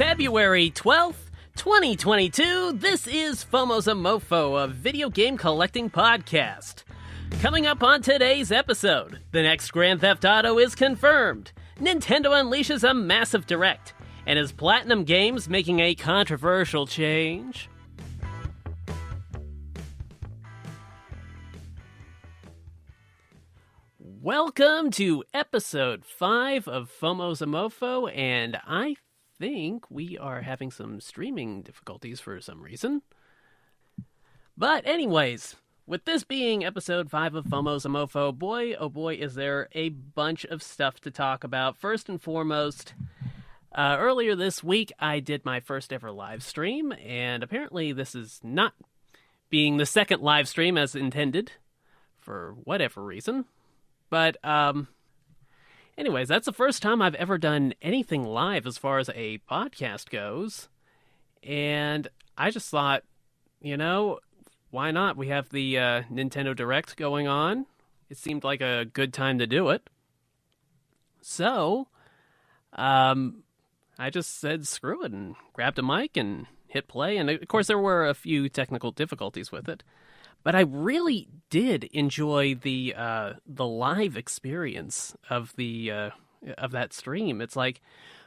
February 12th, 2022, this is FOMO's a MOFO, a video game collecting podcast. Coming up on today's episode, the next Grand Theft Auto is confirmed, Nintendo unleashes a massive direct, and is PlatinumGames making a controversial change? Welcome to episode 5 of FOMO's a MOFO, and I think we are having some streaming difficulties for some reason. But anyways, with this being episode 5 of FOMO's a MOFO, boy, oh boy, is there a bunch of stuff to talk about. First and foremost, earlier this week, I did my first ever live stream, and apparently this is not being the second live stream as intended, for whatever reason. But, anyways, that's the first time I've ever done anything live as far as a podcast goes. And I just thought, you know, why not? We have the Nintendo Direct going on. It seemed like a good time to do it. So, I just said screw it and grabbed a mic and hit play. And, of course, there were a few technical difficulties with it. But I really did enjoy the live experience of that stream. It's like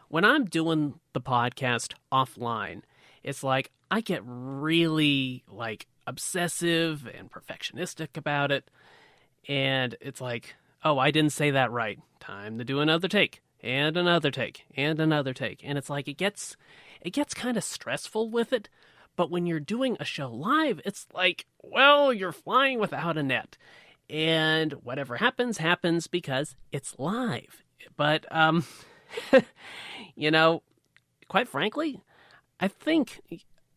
when I'm doing the podcast offline, it's like I get really like obsessive and perfectionistic about it, and it's like, oh, I didn't say that right. Time to do another take and another take and another take, and it's like it gets kind of stressful with it. But when you're doing a show live, it's like, well, you're flying without a net. And whatever happens, happens because it's live. But, you know, quite frankly, I think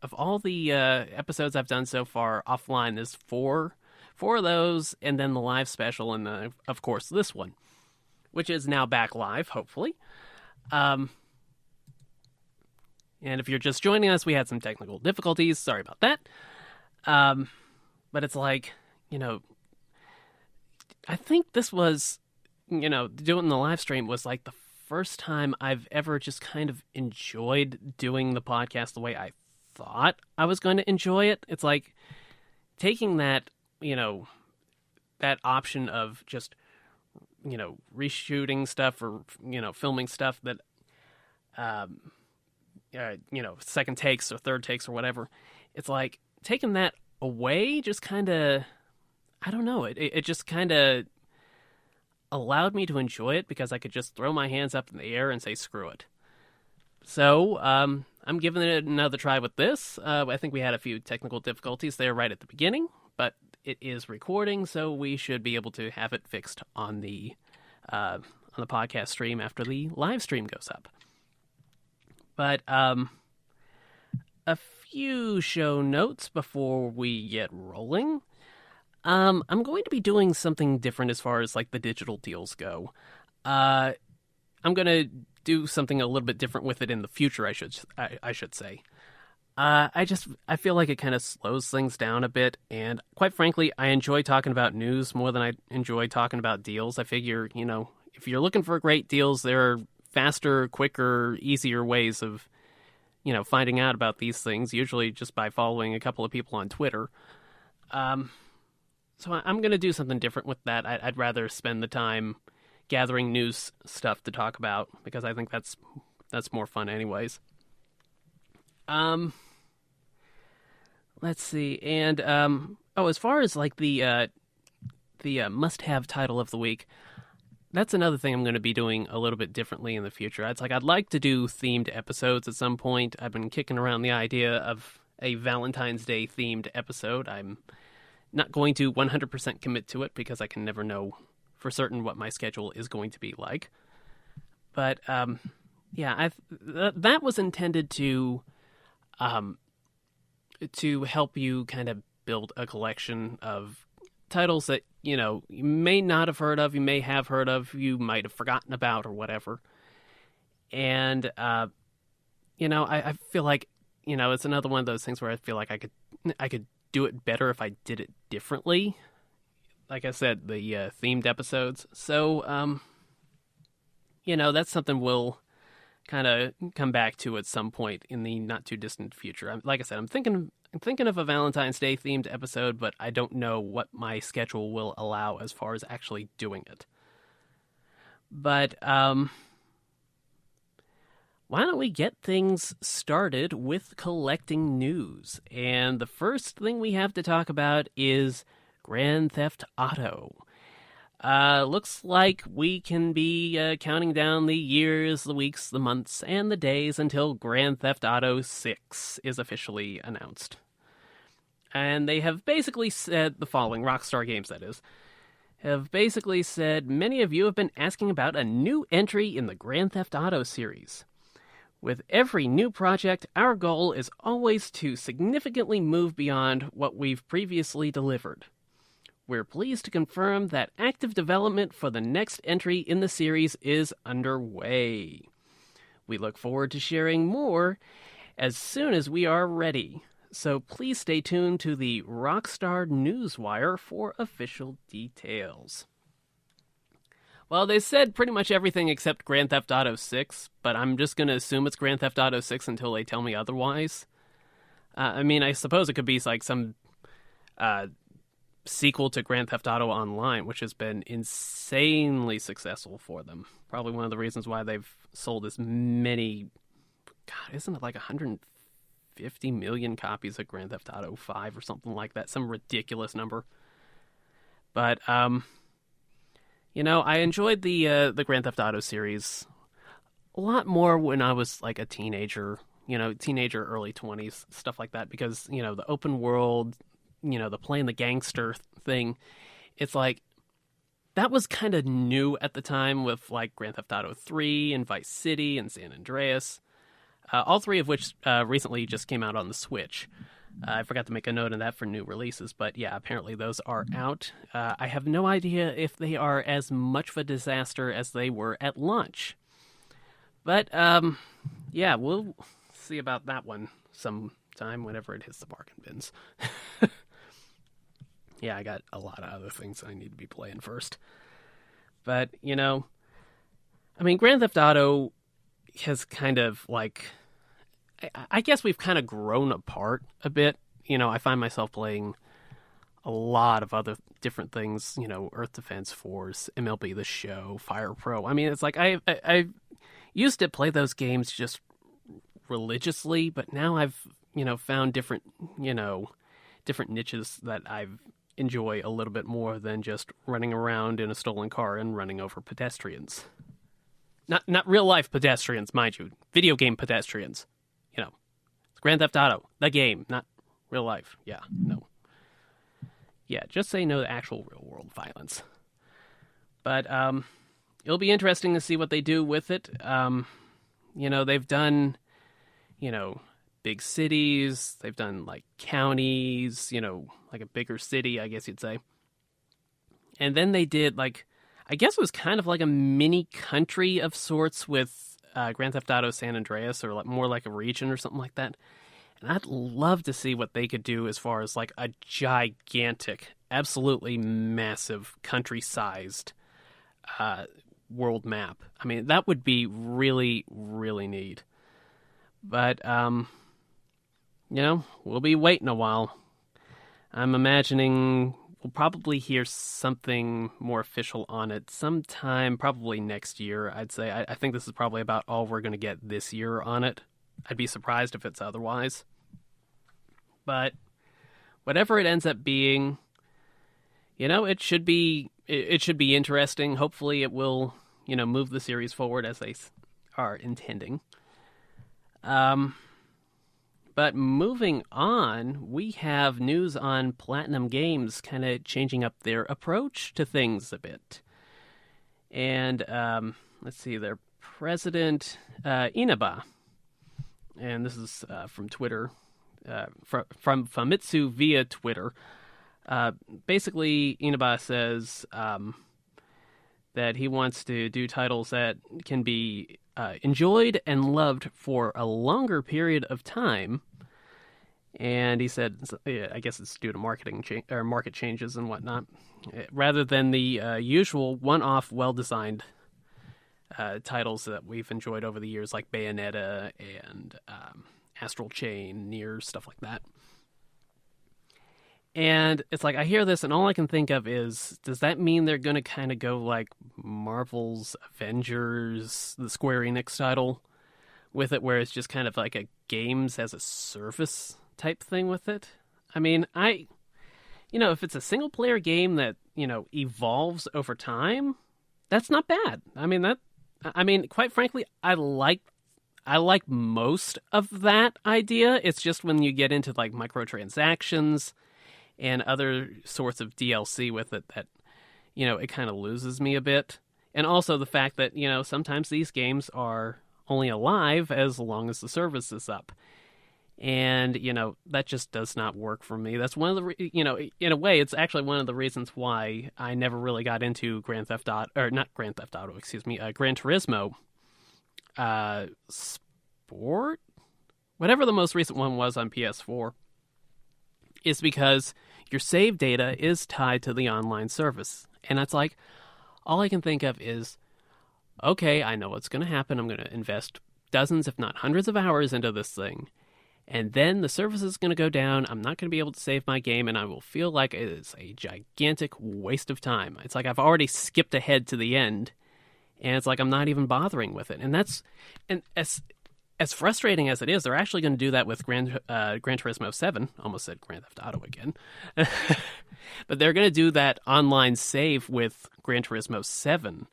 of all the episodes I've done so far offline, there's four of those, and then the live special, and of course this one, which is now back live, hopefully. And if you're just joining us, we had some technical difficulties. Sorry about that. But it's like, you know, I think this was, you know, doing the live stream was like the first time I've ever just kind of enjoyed doing the podcast the way I thought I was going to enjoy it. It's like taking that, you know, that option of just, you know, reshooting stuff or, you know, filming stuff that, you know, second takes or third takes or whatever. It's like taking that away just kind of, I don't know, it just kind of allowed me to enjoy it because I could just throw my hands up in the air and say screw it. So I'm giving it another try with this. I think we had a few technical difficulties there right at the beginning, but it is recording, so we should be able to have it fixed on the podcast stream after the live stream goes up. But a few show notes before we get rolling. I'm going to be doing something different as far as like the digital deals go. I'm going to do something a little bit different with it in the future, I should say. I feel like it kind of slows things down a bit, and quite frankly, I enjoy talking about news more than I enjoy talking about deals. I figure, you know, if you're looking for great deals, there are faster, quicker, easier ways of, you know, finding out about these things, usually just by following a couple of people on Twitter. So I'm going to do something different with that. I'd rather spend the time gathering news stuff to talk about, because I think that's more fun anyways. Let's see. And, as far as like the must-have title of the week, that's another thing I'm going to be doing a little bit differently in the future. It's like I'd like to do themed episodes at some point. I've been kicking around the idea of a Valentine's Day themed episode. I'm not going to 100% commit to it because I can never know for certain what my schedule is going to be like. But yeah, that was intended to help you kind of build a collection of titles that, you know, you may not have heard of, you may have heard of, you might have forgotten about or whatever. And, you know, I feel like, you know, it's another one of those things where I feel like I could do it better if I did it differently. Like I said, the themed episodes. So, you know, that's something we'll kind of come back to at some point in the not too distant future. Like I said, I'm thinking of a Valentine's Day themed episode, but I don't know what my schedule will allow as far as actually doing it. But why don't we get things started with collecting news? And the first thing we have to talk about is Grand Theft Auto. Looks like we can be counting down the years, the weeks, the months, and the days until Grand Theft Auto 6 is officially announced. And they have basically said the following, Rockstar Games that is, have basically said, many of you have been asking about a new entry in the Grand Theft Auto series. With every new project, our goal is always to significantly move beyond what we've previously delivered. We're pleased to confirm that active development for the next entry in the series is underway. We look forward to sharing more as soon as we are ready. So please stay tuned to the Rockstar Newswire for official details. Well, they said pretty much everything except Grand Theft Auto 6, but I'm just going to assume it's Grand Theft Auto 6 until they tell me otherwise. I mean, I suppose it could be like some sequel to Grand Theft Auto Online, which has been insanely successful for them. Probably one of the reasons why they've sold as many... God, isn't it like 150 million copies of Grand Theft Auto 5 or something like that? Some ridiculous number. But, you know, I enjoyed the Grand Theft Auto series a lot more when I was like a teenager, early 20s, stuff like that, because, the open world, the playing the gangster thing, it's like, that was kind of new at the time with like Grand Theft Auto 3 and Vice City and San Andreas, all three of which recently just came out on the Switch. I forgot to make a note of that for new releases, but yeah, apparently those are out. I have no idea if they are as much of a disaster as they were at launch. But, yeah, we'll see about that one sometime whenever it hits the bargain bins. Yeah, I got a lot of other things I need to be playing first. But, I mean, Grand Theft Auto has kind of like... I guess we've kind of grown apart a bit. I find myself playing a lot of other different things, Earth Defense Force, MLB The Show, Fire Pro. I mean, it's like I used to play those games just religiously, but now I've, found different niches that I enjoy a little bit more than just running around in a stolen car and running over pedestrians. Not real life pedestrians, mind you. Video game pedestrians. It's Grand Theft Auto, the game, not real life. Yeah, no. Yeah, just say no to actual real world violence. But it'll be interesting to see what they do with it. They've done, big cities. They've done like counties, like a bigger city, I guess you'd say. And then they did like, I guess it was kind of like a mini country of sorts with Grand Theft Auto San Andreas, or like more like a region or something like that. And I'd love to see what they could do as far as like a gigantic, absolutely massive country-sized world map. I mean, that would be really, really neat. But, we'll be waiting a while. I'm imagining we'll probably hear something more official on it sometime, probably next year, I'd say. I think this is probably about all we're going to get this year on it. I'd be surprised if it's otherwise. But whatever it ends up being, it should be interesting. Hopefully it will, move the series forward as they are intending. But moving on, we have news on PlatinumGames kind of changing up their approach to things a bit. And let's see, their president, Inaba, and this is from Twitter, from Famitsu via Twitter. Basically, Inaba says that he wants to do titles that can be enjoyed and loved for a longer period of time. And he said, I guess it's due to market changes and whatnot, rather than the usual one-off, well-designed titles that we've enjoyed over the years, like Bayonetta and Astral Chain, Nier, stuff like that. And it's like, I hear this, and all I can think of is, does that mean they're going to kind of go like Marvel's Avengers, the Square Enix title, with it, where it's just kind of like a games as a service type thing with it? I mean, if it's a single player game that, evolves over time, that's not bad. I mean, quite frankly, I like most of that idea. It's just when you get into like microtransactions and other sorts of DLC with it that, it kind of loses me a bit. And also the fact that, sometimes these games are only alive as long as the service is up. And, that just does not work for me. That's one of the, in a way, it's actually one of the reasons why I never really got into Gran Turismo Sport? Whatever the most recent one was on PS4. Is because your save data is tied to the online service. And that's like, all I can think of is, okay, I know what's going to happen. I'm going to invest dozens, if not hundreds of hours into this thing. And then the service is going to go down. I'm not going to be able to save my game, and I will feel like it is a gigantic waste of time. It's like I've already skipped ahead to the end, and it's like I'm not even bothering with it. And as frustrating as it is, they're actually going to do that with Gran Turismo 7. Almost said Grand Theft Auto again. But they're going to do that online save with Gran Turismo 7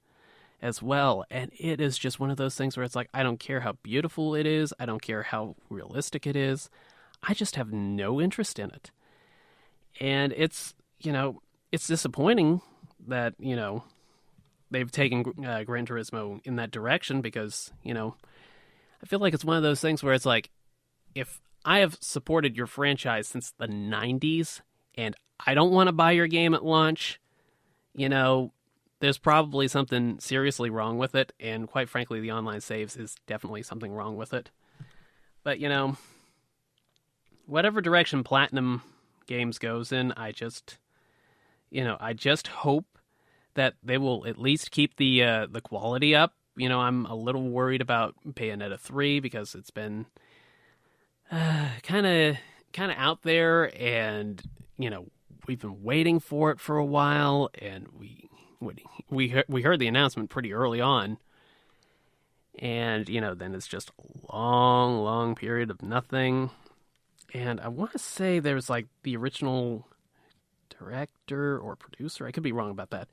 as well. And it is just one of those things where it's like, I don't care how beautiful it is. I don't care how realistic it is. I just have no interest in it. And it's disappointing that, they've taken Gran Turismo in that direction because, I feel like it's one of those things where it's like, if I have supported your franchise since the 90s and I don't want to buy your game at launch, there's probably something seriously wrong with it. And quite frankly, the online saves is definitely something wrong with it. But, whatever direction Platinum Games goes in, I just hope that they will at least keep the quality up. I'm a little worried about Bayonetta 3 because it's been kind of out there, and we've been waiting for it for a while, and we heard the announcement pretty early on, and then it's just a long period of nothing. And I want to say there's like the original director or producer, I could be wrong about that,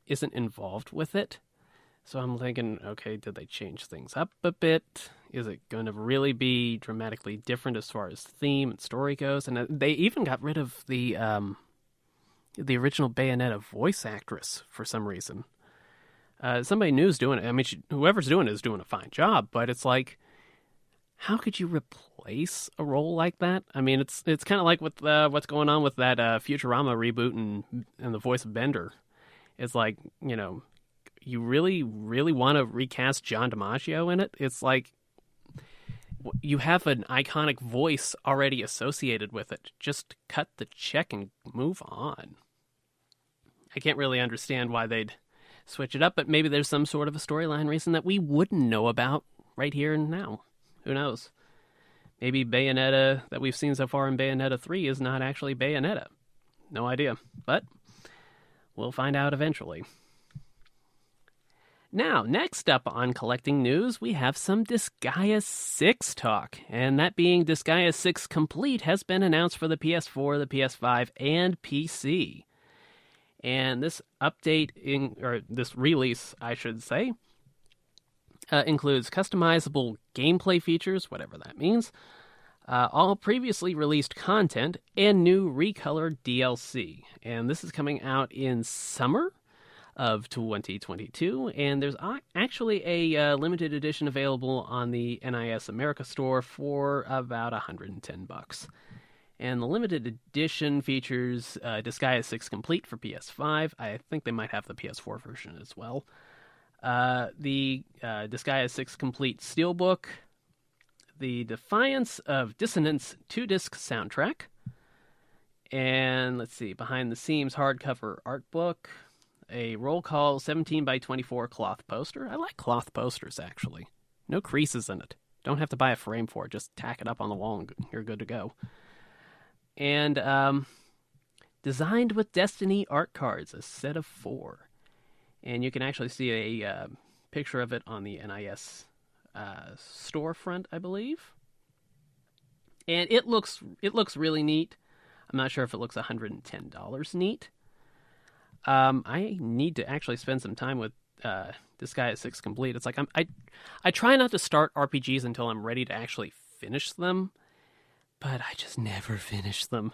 isn't involved with it. So I'm thinking, okay, did they change things up a bit? Is it going to really be dramatically different as far as theme and story goes? And they even got rid of the original Bayonetta voice actress for some reason. Somebody new is doing it. I mean, whoever's doing it is doing a fine job, but it's like, how could you replace a role like that? I mean, it's kind of like with what's going on with that Futurama reboot and the voice of Bender. It's like, you really, really want to recast John DiMaggio in it? It's like, you have an iconic voice already associated with it. Just cut the check and move on. I can't really understand why they'd switch it up, but maybe there's some sort of a storyline reason that we wouldn't know about right here and now. Who knows? Maybe Bayonetta that we've seen so far in Bayonetta 3 is not actually Bayonetta. No idea, but we'll find out eventually. Now, next up on collecting news, we have some Disgaea 6 talk, and that being Disgaea 6 Complete has been announced for the PS4, the PS5, and PC. And this this release, I should say, includes customizable gameplay features, whatever that means, all previously released content, and new recolored DLC. And this is coming out in summer of 2022, and there's actually a limited edition available on the NIS America store for about $110. And the limited edition features Disgaea 6 Complete for PS5. I think they might have the PS4 version as well. The Disgaea 6 Complete Steelbook, the Defiance of Dissonance 2-disc soundtrack, and let's see, behind the scenes hardcover art book, a roll call 17 by 24 cloth poster. I like cloth posters, actually. No creases in it. Don't have to buy a frame for it. Just tack it up on the wall and you're good to go. And designed with Destiny art cards, a set of 4. And you can actually see a picture of it on the NIS storefront, I believe. And it looks really neat. I'm not sure if it looks $110 neat. I need to actually spend some time with this guy at 6 Complete. It's like I try not to start RPGs until I'm ready to actually finish them, but I just never finish them.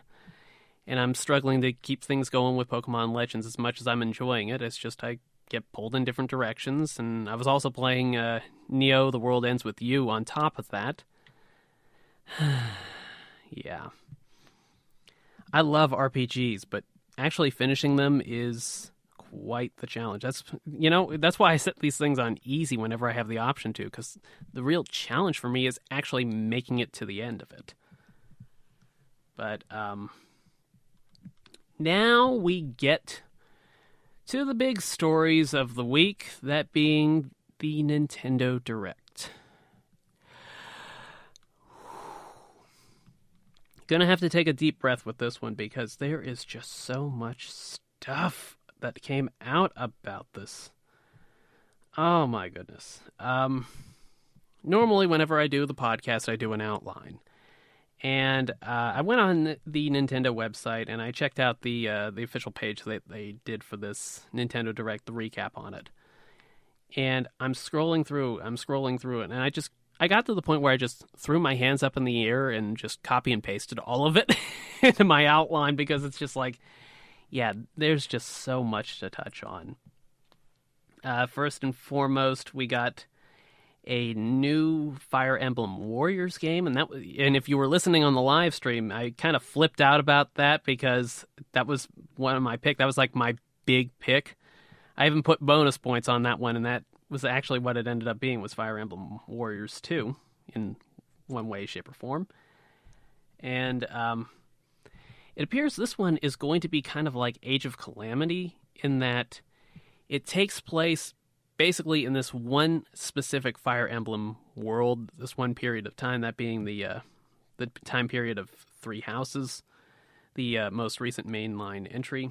And I'm struggling to keep things going with Pokemon Legends as much as I'm enjoying it. It's just I get pulled in different directions, and I was also playing Neo: The World Ends With You on top of that. Yeah. I love RPGs, but actually finishing them is quite the challenge. That's why I set these things on easy whenever I have the option to, because the real challenge for me is actually making it to the end of it. But now we get to the big stories of the week, that being the Nintendo Direct. Gonna have to take a deep breath with this one because there is just so much stuff that came out about this. Oh my goodness. Normally whenever I do the podcast, I do an outline. And I went on the Nintendo website and I checked out the official page that they did for this Nintendo Direct, the recap on it. And I'm scrolling through it, and I got to the point where I just threw my hands up in the air and just copy and pasted all of it into my outline because it's just like, yeah, there's just so much to touch on. First and foremost, we got a new Fire Emblem Warriors game, and if you were listening on the live stream, I kind of flipped out about that because that was one of my picks. That was like my big pick. I even put bonus points on that one, and that was actually what it ended up being, was Fire Emblem Warriors 2 in one way, shape, or form. And it appears this one is going to be kind of like Age of Calamity in that it takes place basically in this one specific Fire Emblem world, this one period of time, that being the time period of 3 houses, the most recent mainline entry.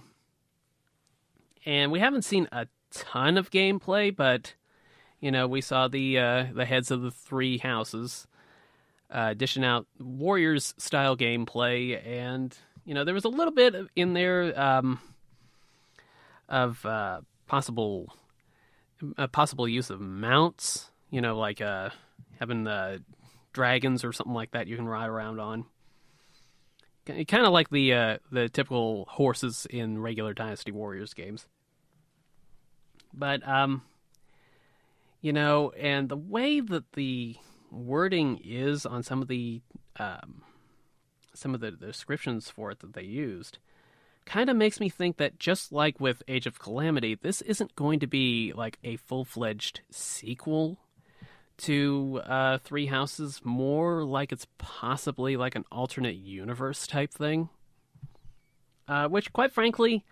And we haven't seen a ton of gameplay, but we saw the heads of the 3 houses dishing out Warriors-style gameplay, and there was a little bit in there of possible use of mounts, like having dragons or something like that you can ride around on. Kind of like the typical horses in regular Dynasty Warriors games. But and the way that the wording is on some of the descriptions for it that they used kind of makes me think that, just like with Age of Calamity, this isn't going to be like a full-fledged sequel to 3 Houses, more like it's possibly like an alternate universe type thing. Which, quite frankly,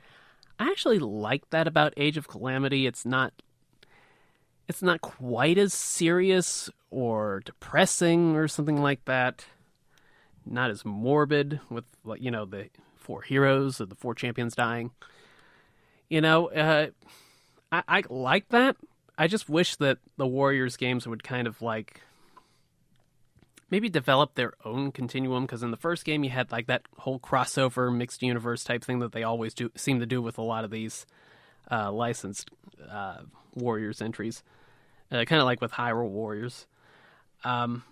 I actually like that about Age of Calamity. It's not quite as serious or depressing or something like that. Not as morbid with, the 4 heroes or the 4 champions dying. I like that. I just wish that the Warriors games would kind of like maybe develop their own continuum, because in the first game you had like that whole crossover mixed universe type thing that they always seem to do with a lot of these licensed Warriors entries, kind of like with Hyrule Warriors. And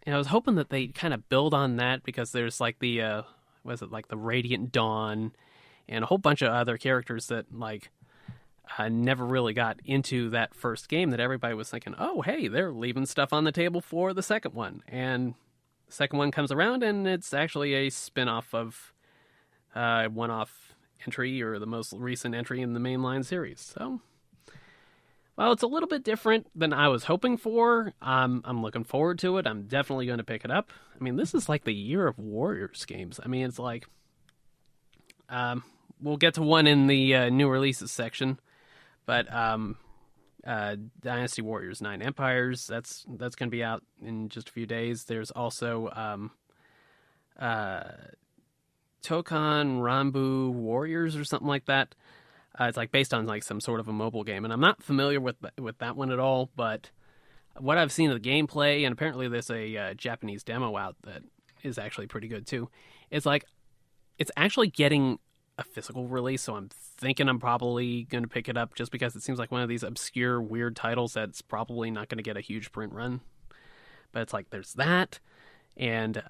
I was hoping that they kind of build on that, because there's like the like the Radiant Dawn and a whole bunch of other characters that like never really got into that first game, that everybody was thinking, oh, hey, they're leaving stuff on the table for the second one. And the second one comes around, and it's actually a spin-off of one-off entry, or the most recent entry in the mainline series. So, well, it's a little bit different than I was hoping for. I'm looking forward to it. I'm definitely going to pick it up. I mean, this is like the year of Warriors games. I mean, it's like, we'll get to one in the new releases section. But Dynasty Warriors 9 Empires, that's going to be out in just a few days. There's also Tokan Ranbu Warriors or something like that. It's like based on like some sort of a mobile game, and I'm not familiar with that one at all. But what I've seen of the gameplay, and apparently there's a Japanese demo out that is actually pretty good too. It's like it's actually getting a physical release, so I'm thinking I'm probably going to pick it up just because it seems like one of these obscure, weird titles that's probably not going to get a huge print run. But it's like there's that, and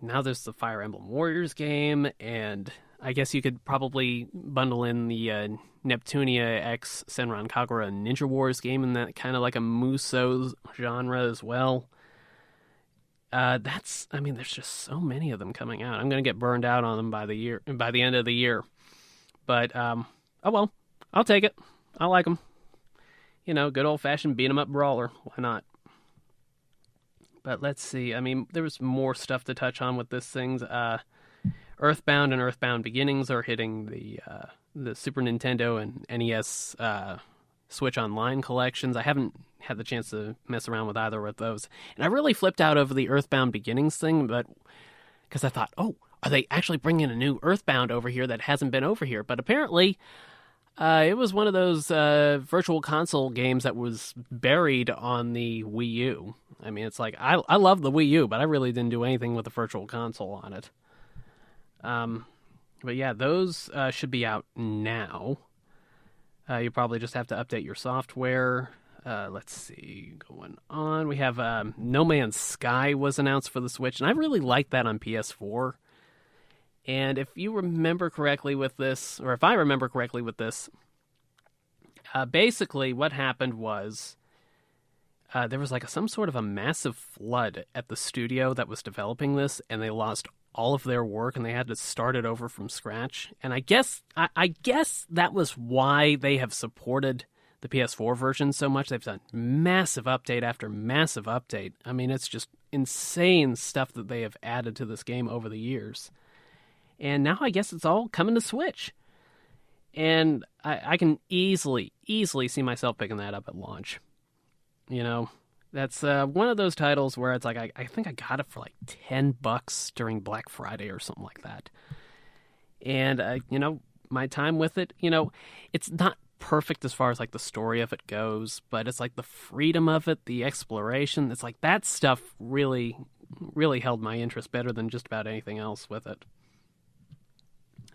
now there's the Fire Emblem Warriors game, and I guess you could probably bundle in the Neptunia X Senran Kagura Ninja Wars game in that kind of like a Musou genre as well. There's just so many of them coming out. I'm going to get burned out on them by the end of the year. But, oh well, I'll take it. I like them. You know, good old-fashioned beat-em-up brawler. Why not? But let's see. I mean, there was more stuff to touch on with this thing. Earthbound and Earthbound Beginnings are hitting the Super Nintendo and NES Switch Online collections. I haven't had the chance to mess around with either of those. And I really flipped out over the Earthbound Beginnings thing, but because I thought, oh, are they actually bringing a new Earthbound over here that hasn't been over here? But apparently, it was one of those virtual console games that was buried on the Wii U. I mean, it's like, I love the Wii U, but I really didn't do anything with the virtual console on it. But yeah, those should be out now. You probably just have to update your software. Let's see, going on. We have No Man's Sky was announced for the Switch, and I really like that on PS4. And if you remember correctly with this, or if I remember correctly with this, basically what happened was there was like some sort of a massive flood at the studio that was developing this, and they lost all of their work, and they had to start it over from scratch. And I guess that was why they have supported the PS4 version so much. They've done massive update after massive update. I mean, it's just insane stuff that they have added to this game over the years. And now I guess it's all coming to Switch. And I can easily see myself picking that up at launch. You know, that's one of those titles where it's like, I think I got it for like $10 during Black Friday or something like that. And, you know, my time with it, you know, it's not perfect as far as like the story of it goes, but it's like the freedom of it, the exploration. It's like that stuff really, really held my interest better than just about anything else with it.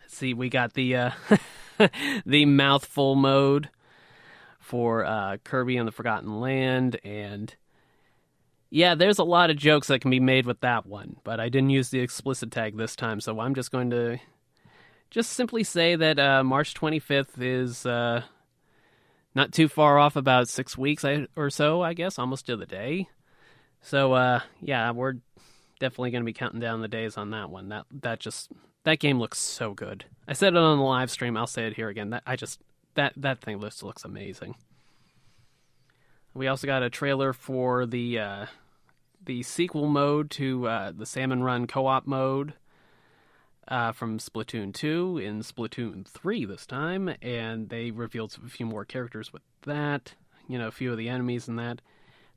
Let's see, we got the the mouthful mode for Kirby and the Forgotten Land, and yeah, there's a lot of jokes that can be made with that one, but I didn't use the explicit tag this time, so I'm just going to just simply say that March 25th is not too far off, about 6 weeks or so, I guess, almost to the day. So, yeah, we're definitely going to be counting down the days on that one. That game looks so good. I said it on the live stream, I'll say it here again. That thing looks amazing. We also got a trailer for the sequel mode to the Salmon Run co-op mode from Splatoon 2 in Splatoon 3 this time, and they revealed a few more characters with that, you know, a few of the enemies in that.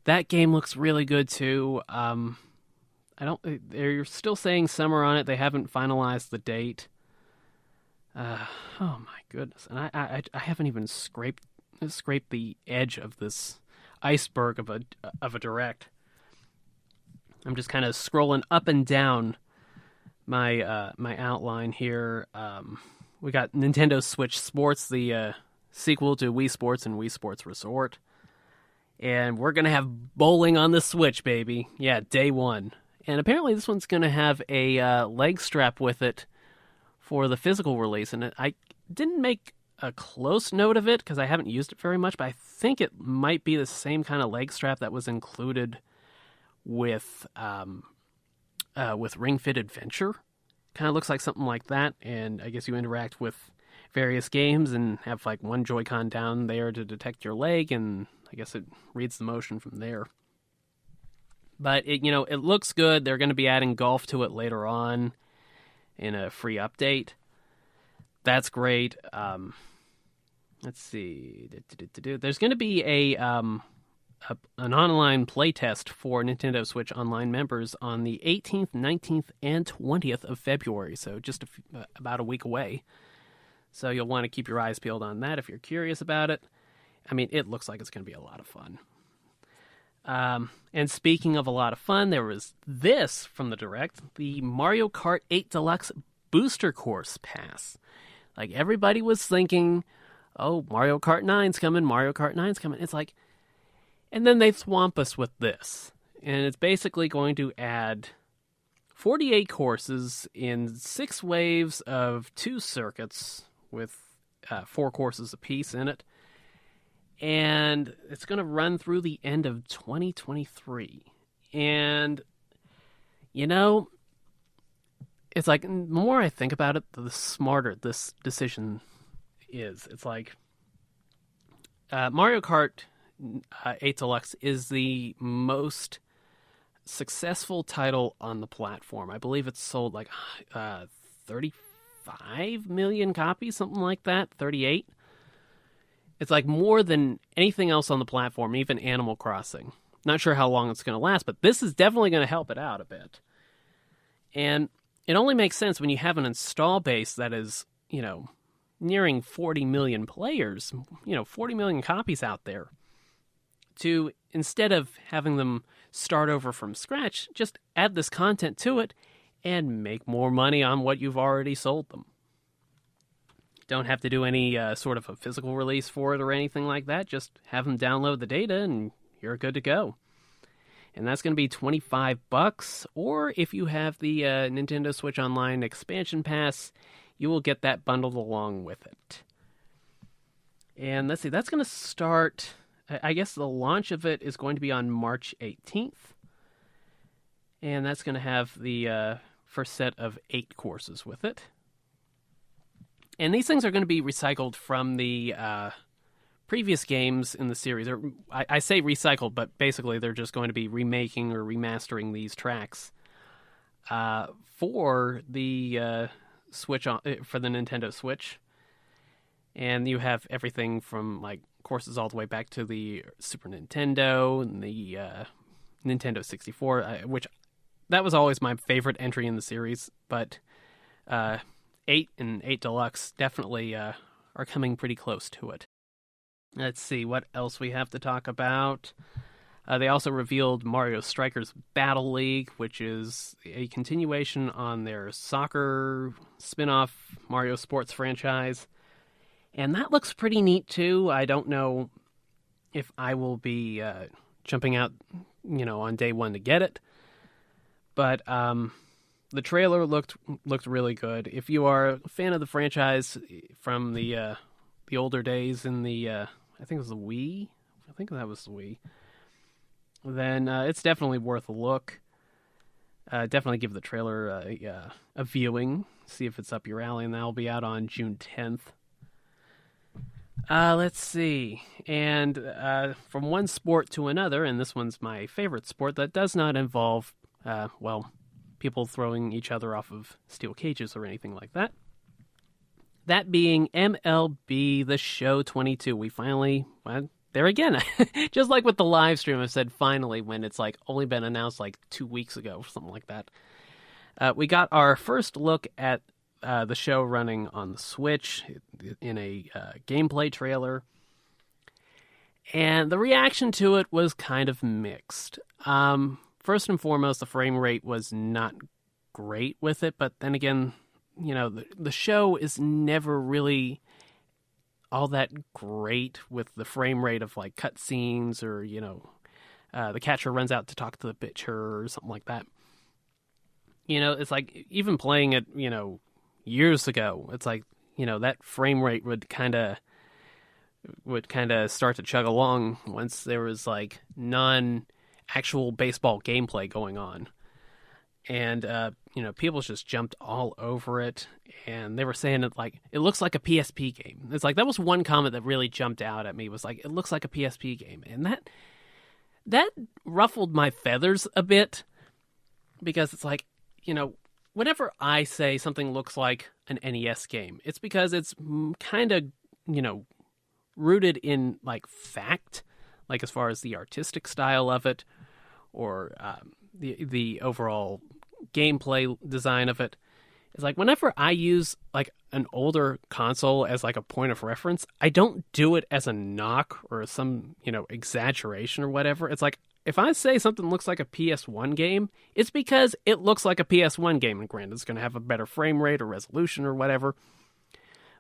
That game looks really good too. They're still saying summer on it. They haven't finalized the date. Oh my goodness. And I haven't even scraped the edge of this iceberg of a direct. I'm just kind of scrolling up and down my my outline here. We got Nintendo Switch Sports, the sequel to Wii Sports and Wii Sports Resort. And we're going to have bowling on the Switch, baby. Yeah, day one. And apparently this one's going to have a leg strap with it for the physical release. And I didn't make a close note of it because I haven't used it very much, but I think it might be the same kind of leg strap that was included with Ring Fit Adventure. Kind of looks like something like that, and I guess you interact with various games and have like one Joy-Con down there to detect your leg, and I guess it reads the motion from there. But it looks good. They're going to be adding golf to it later on in a free update. That's great. Let's see. There's going to be an online playtest for Nintendo Switch Online members on the 18th, 19th, and 20th of February, so just about a week away. So you'll want to keep your eyes peeled on that if you're curious about it. I mean, it looks like it's going to be a lot of fun. And speaking of a lot of fun, there was this from the Direct, the Mario Kart 8 Deluxe Booster Course Pass. Like, everybody was thinking, oh, Mario Kart 9's coming, Mario Kart 9's coming. It's like, and then they swamp us with this. And it's basically going to add 48 courses in 6 waves of 2 circuits with 4 courses apiece in it. And it's going to run through the end of 2023. And, you know, it's like, the more I think about it, the smarter this decision is. It's like, Mario Kart 8 Deluxe is the most successful title on the platform. I believe it's sold like 35 million copies, something like that, 38. It's like more than anything else on the platform, even Animal Crossing. Not sure how long it's going to last, but this is definitely going to help it out a bit. And it only makes sense when you have an install base that is, you know, nearing 40 million players, 40 million copies out there, to, instead of having them start over from scratch, just add this content to it and make more money on what you've already sold them. Don't have to do any sort of a physical release for it or anything like that. Just have them download the data and you're good to go. And that's going to be $25, or if you have the Nintendo Switch Online Expansion Pass, you will get that bundled along with it. And let's see, that's going to start, I guess the launch of it is going to be on March 18th. And that's going to have the first set of 8 courses with it. And these things are going to be recycled from the previous games in the series. I say recycled, but basically they're just going to be remaking or remastering these tracks for the Switch for the Nintendo Switch. And you have everything from like courses all the way back to the Super Nintendo and the Nintendo 64, which that was always my favorite entry in the series, but 8 and 8 Deluxe definitely are coming pretty close to it. Let's see what else we have to talk about. They also revealed Mario Strikers Battle League, which is a continuation on their soccer spin-off Mario Sports franchise. And that looks pretty neat, too. I don't know if I will be jumping out, on day one to get it. But the trailer looked really good. If you are a fan of the franchise from the older days in the, I think it was the Wii. I think that was the Wii. Then it's definitely worth a look. Definitely give the trailer a viewing. See if it's up your alley, and that'll be out on June 10th. Let's see. And from one sport to another, and this one's my favorite sport that does not involve, people throwing each other off of steel cages or anything like that. That being MLB The Show 22. We finally went there again. Just like with the live stream, I said finally when it's like only been announced like 2 weeks ago or something like that. We got our first look at the show running on the Switch in a gameplay trailer. And the reaction to it was kind of mixed. First and foremost, the frame rate was not great with it, but then again, the show is never really all that great with the frame rate of like cutscenes or, the catcher runs out to talk to the pitcher or something like that. It's like even playing it, years ago, it's like, that frame rate would kind of start to chug along once there was like non-actual baseball gameplay going on. And, people just jumped all over it, and they were saying it like, it looks like a PSP game. It's like, that was one comment that really jumped out at me, was like, it looks like a PSP game. And that ruffled my feathers a bit, because it's like, whenever I say something looks like an NES game, it's because it's kind of, rooted in like fact, like as far as the artistic style of it, or the overall gameplay design of it. It's like whenever I use like an older console as like a point of reference, I don't do it as a knock or some, exaggeration or whatever. It's like if I say something looks like a PS1 game, it's because it looks like a PS1 game. And granted, it's going to have a better frame rate or resolution or whatever.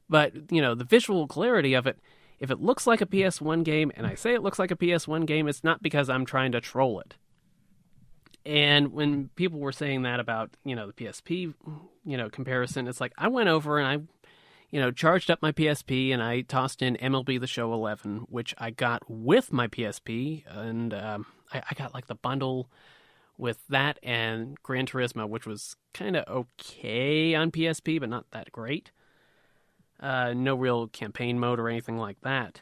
But, the visual clarity of it, if it looks like a PS1 game and I say it looks like a PS1 game, it's not because I'm trying to troll it. And when people were saying that about, the PSP, comparison, it's like I went over and I, charged up my PSP and I tossed in MLB The Show 11, which I got with my PSP. And I got like the bundle with that and Gran Turismo, which was kind of okay on PSP, but not that great. No real campaign mode or anything like that.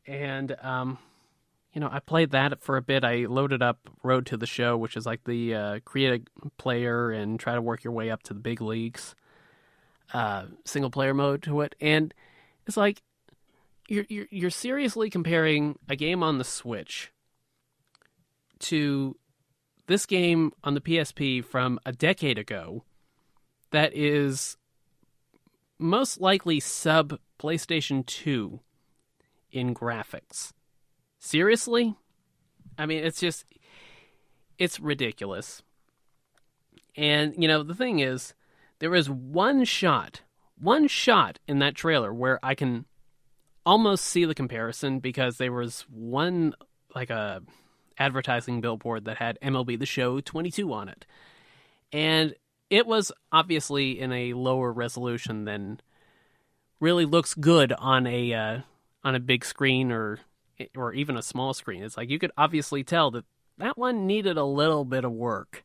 And, I played that for a bit. I loaded up Road to the Show, which is like the create a player and try to work your way up to the big leagues single player mode to it. And it's like you're seriously comparing a game on the Switch to this game on the PSP from a decade ago that is most likely sub PlayStation 2 in graphics. Seriously? I mean, it's ridiculous. And, the thing is, there is one shot in that trailer where I can almost see the comparison because there was one, like a advertising billboard that had MLB The Show 22 on it. And it was obviously in a lower resolution than really looks good on a big screen or even a small screen. It's like you could obviously tell that one needed a little bit of work.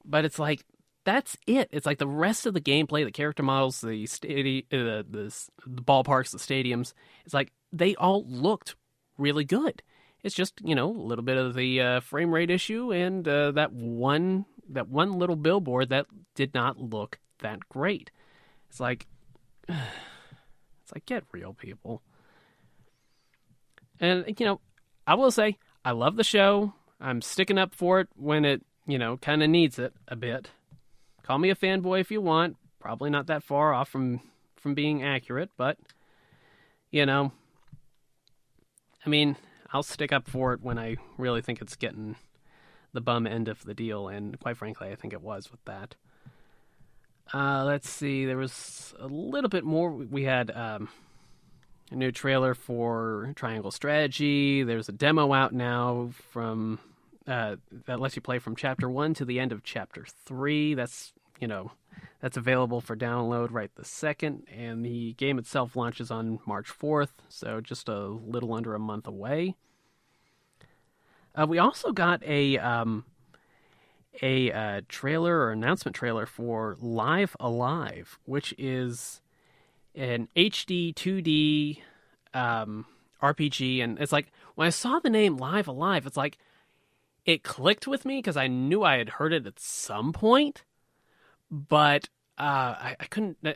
But it's like, that's it. It's like the rest of the gameplay, the character models, the ballparks, the stadiums, it's like they all looked really good. It's just, a little bit of the frame rate issue and that one little billboard that did not look that great. It's like get real, people. And, I will say, I love the show. I'm sticking up for it when it, kind of needs it a bit. Call me a fanboy if you want. Probably not that far off from being accurate, but, I mean, I'll stick up for it when I really think it's getting the bum end of the deal, and quite frankly, I think it was with that. Let's see, there was a little bit more. We had a new trailer for Triangle Strategy. There's a demo out now from that lets you play from Chapter 1 to the end of Chapter 3. That's available for download right this second, and the game itself launches on March 4th, so just a little under a month away. We also got a trailer or announcement trailer for Live Alive, which is an HD 2D RPG, and it's like when I saw the name Live Alive, it's like it clicked with me because I knew I had heard it at some point, but I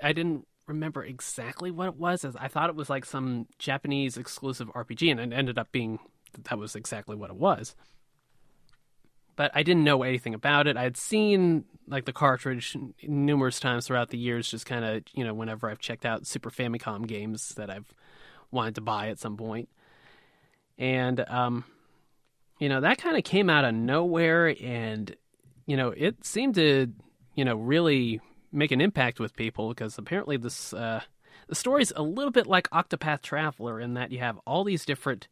didn't remember exactly what it was. As I thought it was like some Japanese exclusive RPG, and it ended up being that was exactly what it was. But I didn't know anything about it. I had seen like the cartridge numerous times throughout the years, just kind of, whenever I've checked out Super Famicom games that I've wanted to buy at some point. And, that kind of came out of nowhere, and, it seemed to, really make an impact with people, because apparently this, the story's a little bit like Octopath Traveler in that you have all these different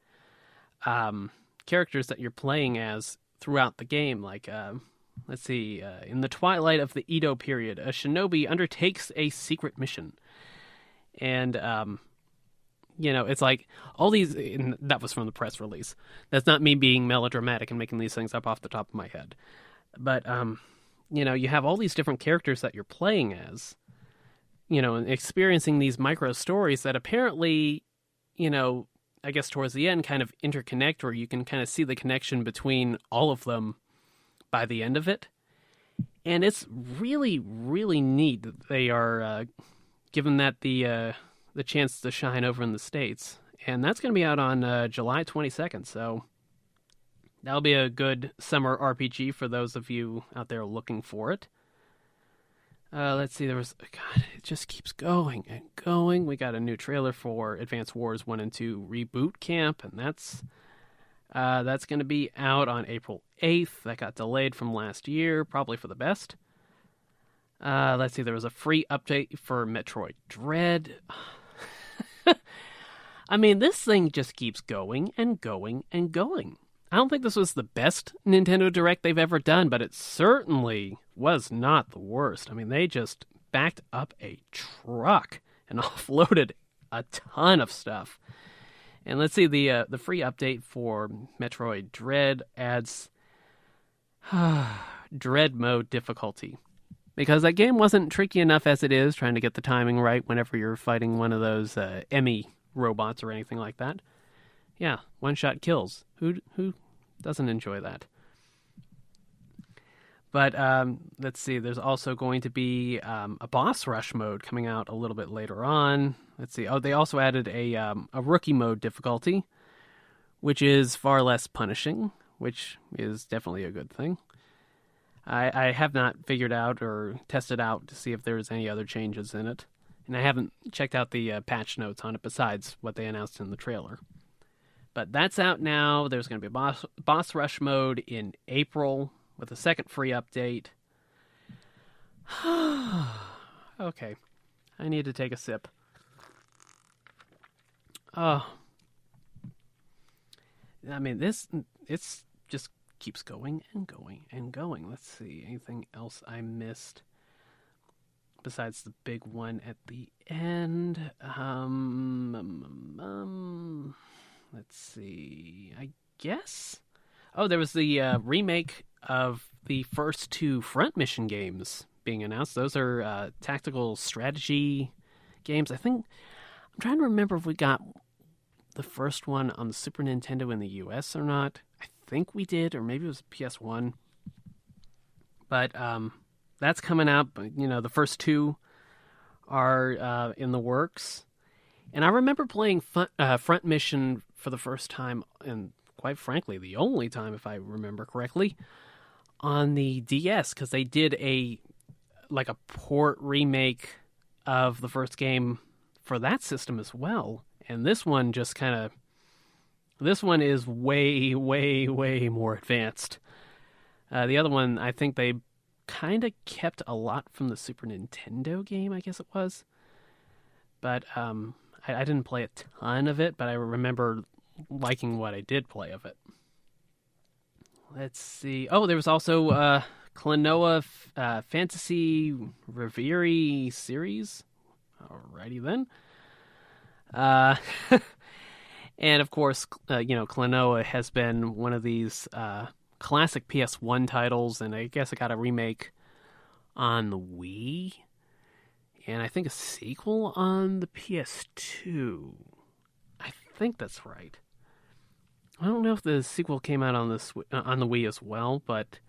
characters that you're playing as throughout the game. Like, let's see, in the twilight of the Edo period, a shinobi undertakes a secret mission. And, it's like all these, and that was from the press release. That's not me being melodramatic and making these things up off the top of my head. But, you have all these different characters that you're playing as, and experiencing these micro stories that apparently, I guess towards the end kind of interconnect, or you can kind of see the connection between all of them by the end of it. And it's really, really neat that they are, given that the the chance to shine over in the States. And that's going to be out on July 22nd, so that'll be a good summer RPG for those of you out there looking for it. Let's see, God, it just keeps going and going. We got a new trailer for Advance Wars 1 and 2 Reboot Camp, and that's going to be out on April 8th. That got delayed from last year, probably for the best. Let's see, there was a free update for Metroid Dread. I mean, this thing just keeps going and going and going. I don't think this was the best Nintendo Direct they've ever done, but it certainly was not the worst. I mean, they just backed up a truck and offloaded a ton of stuff. And let's see, the free update for Metroid Dread adds Dread Mode difficulty. Because that game wasn't tricky enough as it is, trying to get the timing right whenever you're fighting one of those Emmy robots or anything like that. Yeah, one-shot kills. Who doesn't enjoy that? But let's see, there's also going to be a boss rush mode coming out a little bit later on. Let's see, they also added a rookie mode difficulty, which is far less punishing, which is definitely a good thing. I have not figured out or tested out to see if there's any other changes in it. And I haven't checked out the patch notes on it besides what they announced in the trailer. But that's out now. There's going to be a boss rush mode in April with a second free update. Okay. I need to take a sip. Oh. I mean, it's just keeps going and going and going. Let's see. Anything else I missed? Besides the big one at the end. Let's see. I guess. Oh, there was the remake of the first two Front Mission games being announced. Those are tactical strategy games. I'm trying to remember if we got the first one on the Super Nintendo in the US or not. I think we did, or maybe it was PS1. But that's coming out. You know, the first two are in the works. And I remember playing Front Mission for the first time, and quite frankly, the only time, if I remember correctly, on the DS, because they did a port remake of the first game for that system as well. And this one is way, way, way more advanced. The other one, I think they kind of kept a lot from the Super Nintendo game, I guess it was. But I didn't play a ton of it, but I remember liking what I did play of it. Let's see. Oh, there was also Klonoa Fantasy Reverie series. Alrighty then. And of course, Klonoa has been one of these classic PS1 titles, and I guess it got a remake on the Wii, and I think a sequel on the PS2. I think that's right. I don't know if the sequel came out on the Wii as well, but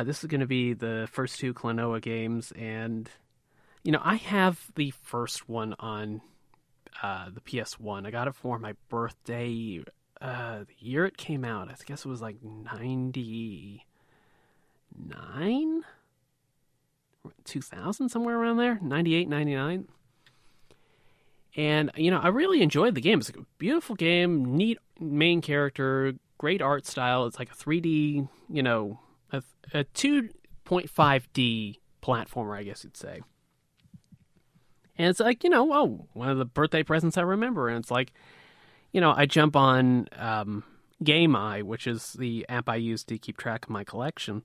this is going to be the first two Klonoa games, and I have the first one on the PS1. I got it for my birthday. The year it came out, I guess it was like 99? 2000, somewhere around there. 98, 99. And, I really enjoyed the game. It's a beautiful game, neat main character, great art style. It's like a 3D, a 2.5D platformer, I guess you'd say. And it's like, one of the birthday presents I remember. And it's like, I jump on Game Eye, which is the app I use to keep track of my collection.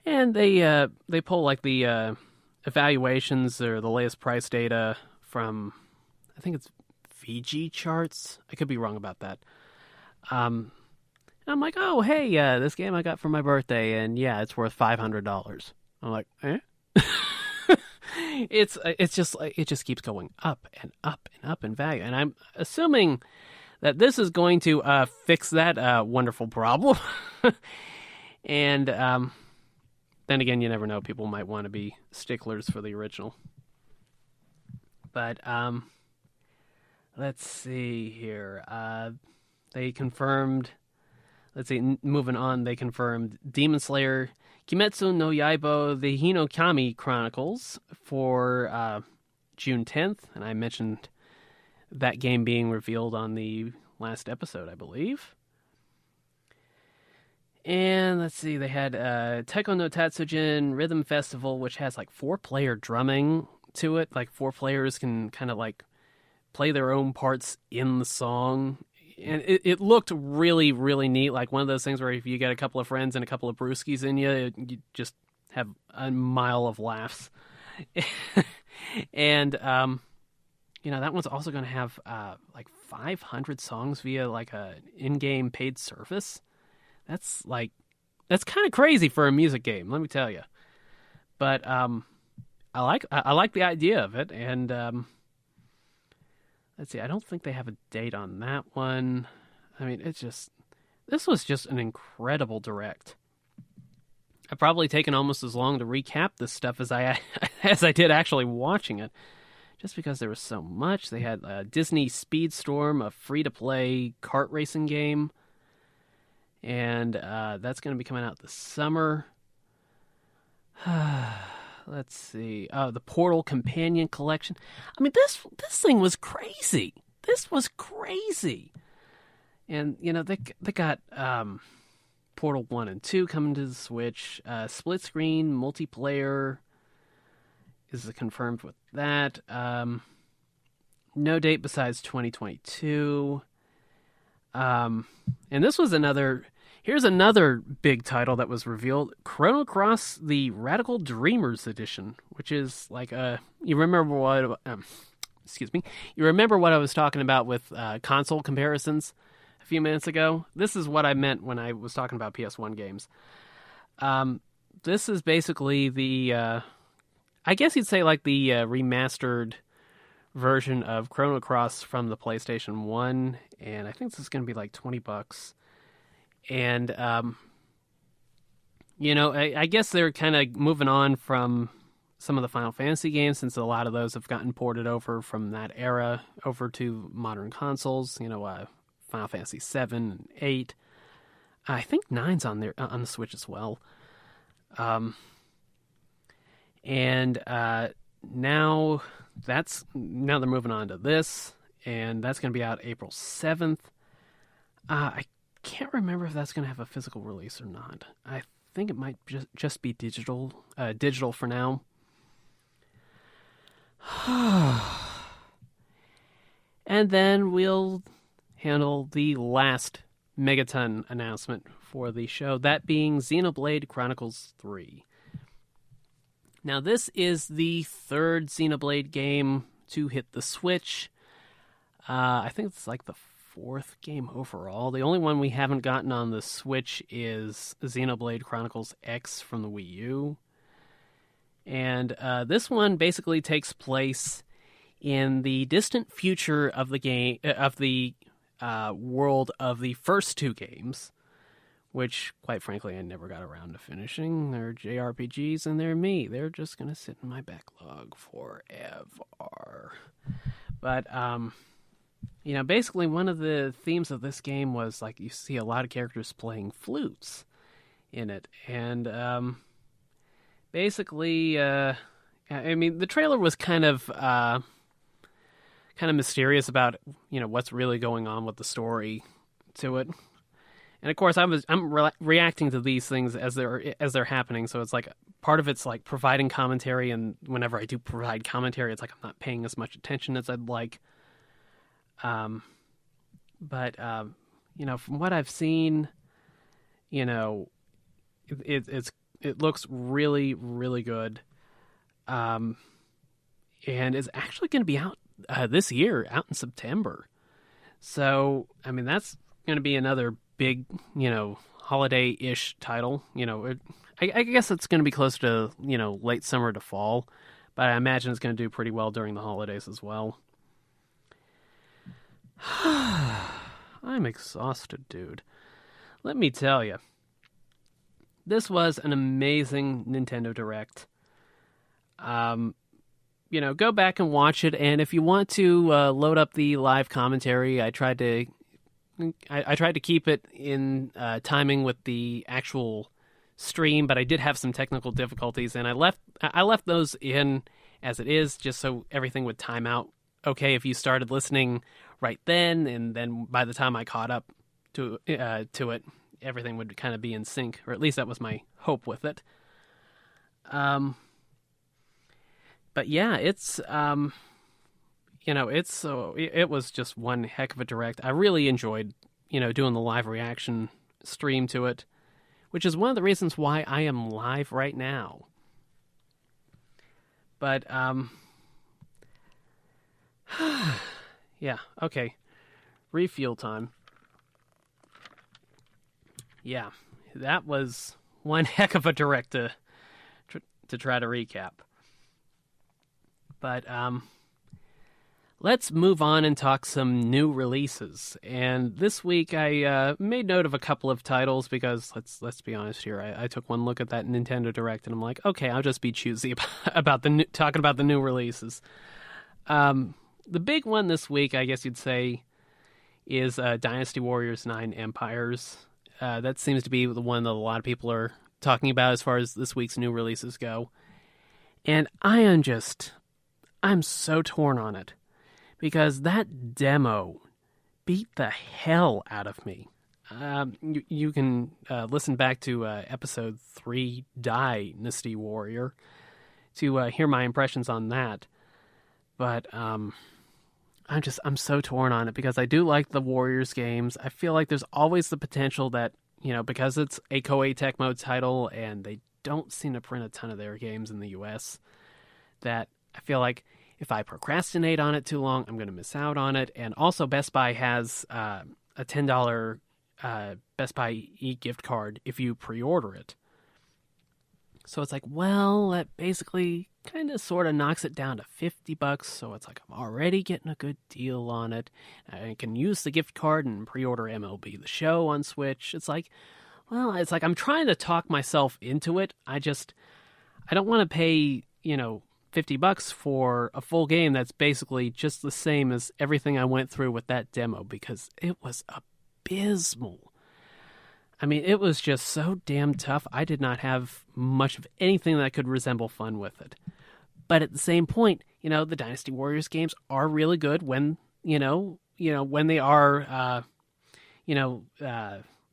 And they pull like the evaluations or the latest price data from, I think it's VG charts. I could be wrong about that. And I'm like, oh, hey, this game I got for my birthday, and yeah, it's worth $500. I'm like, eh? It just keeps going up and up and up in value, and I'm assuming that this is going to fix that wonderful problem. And then again, you never know. People might want to be sticklers for the original. But Let's see here. They confirmed. Let's see. Moving on, they confirmed Demon Slayer, Kimetsu no Yaiba, the Hinokami Chronicles for June 10th, and I mentioned that game being revealed on the last episode, I believe. And let's see, they had Taiko no Tatsujin Rhythm Festival, which has like 4-player drumming to it. Like 4 players can kind of like play their own parts in the song. And it looked really, really neat. Like one of those things where if you get a couple of friends and a couple of brewskis in you, you just have a mile of laughs. And, that one's also going to have like 500 songs via like a in-game paid service. That's kind of crazy for a music game, let me tell you. But I like the idea of it, and let's see. I don't think they have a date on that one. I mean, this was just an incredible direct. I've probably taken almost as long to recap this stuff as I did actually watching it, just because there was so much. They had Disney Speedstorm, a free-to-play kart racing game. And that's going to be coming out this summer. Let's see. Oh, the Portal Companion Collection. I mean, this thing was crazy. This was crazy. And, they got Portal 1 and 2 coming to the Switch. Split screen, multiplayer is confirmed with that. No date besides 2022. And this was here's another big title that was revealed, Chrono Cross, the Radical Dreamers Edition, which is like you remember what I was talking about with console comparisons a few minutes ago? This is what I meant when I was talking about PS1 games. This is basically the, I guess you'd say like the remastered version of Chrono Cross from the PlayStation 1, and I think this is going to be like $20. And, I guess they're kind of moving on from some of the Final Fantasy games, since a lot of those have gotten ported over from that era over to modern consoles. Final Fantasy 7 and 8. I think 9's on there on the Switch as well. And now they're moving on to this, and that's going to be out April 7th. I can't remember if that's going to have a physical release or not. I think it might just be digital for now. And then we'll handle the last Megaton announcement for the show, that being Xenoblade Chronicles 3. Now, this is the third Xenoblade game to hit the Switch. I think it's like the 4th game overall. The only one we haven't gotten on the Switch is Xenoblade Chronicles X from the Wii U. And this one basically takes place in the distant future of the game, of the world of the first 2 games, which, quite frankly, I never got around to finishing. They're JRPGs, and they're me. They're just going to sit in my backlog forever. But, basically one of the themes of this game was, like, you see a lot of characters playing flutes in it. And, basically, the trailer was kind of mysterious about, what's really going on with the story to it. And of course, I'm reacting to these things as they're happening. So it's like part of it's like providing commentary, and whenever I do provide commentary, it's like I'm not paying as much attention as I'd like. But from what I've seen, it looks really, really good. And it's actually going to be out this year, out in September. So that's going to be another big, holiday-ish title. I guess it's going to be close to, late summer to fall, but I imagine it's going to do pretty well during the holidays as well. I'm exhausted, dude. Let me tell you. This was an amazing Nintendo Direct. go back and watch it. And if you want to load up the live commentary, I tried to keep it in timing with the actual stream, but I did have some technical difficulties, and I left those in as it is, just so everything would time out okay if you started listening right then, and then by the time I caught up to it, everything would kind of be in sync, or at least that was my hope with it. But yeah, it was just one heck of a direct. I really enjoyed, doing the live reaction stream to it, which is one of the reasons why I am live right now. But, yeah, okay. Refuel time. Yeah, that was one heck of a direct to try to recap. But, let's move on and talk some new releases. And this week I made note of a couple of titles because let's be honest here. I took one look at that Nintendo Direct and I'm like, okay, I'll just be choosy about talking about the new releases. The big one this week, I guess you'd say, is Dynasty Warriors 9 Empires. That seems to be the one that a lot of people are talking about as far as this week's new releases go. And I'm so torn on it. Because that demo beat the hell out of me. You can listen back to episode 3, Dynasty Warrior, to hear my impressions on that. But I'm so torn on it because I do like the Warriors games. I feel like there's always the potential that, because it's a Koei Tecmo title and they don't seem to print a ton of their games in the US, that I feel like if I procrastinate on it too long, I'm going to miss out on it. And also, Best Buy has a $10 Best Buy e-gift card if you pre-order it. So it's like, well, that basically kind of sort of knocks it down to $50. So it's like I'm already getting a good deal on it. I can use the gift card and pre-order MLB The Show on Switch. It's like I'm trying to talk myself into it. I don't want to pay, $50 for a full game that's basically just the same as everything I went through with that demo because it was abysmal. I mean, it was just so damn tough. I did not have much of anything that could resemble fun with it. But at the same point, the Dynasty Warriors games are really good when, when they are,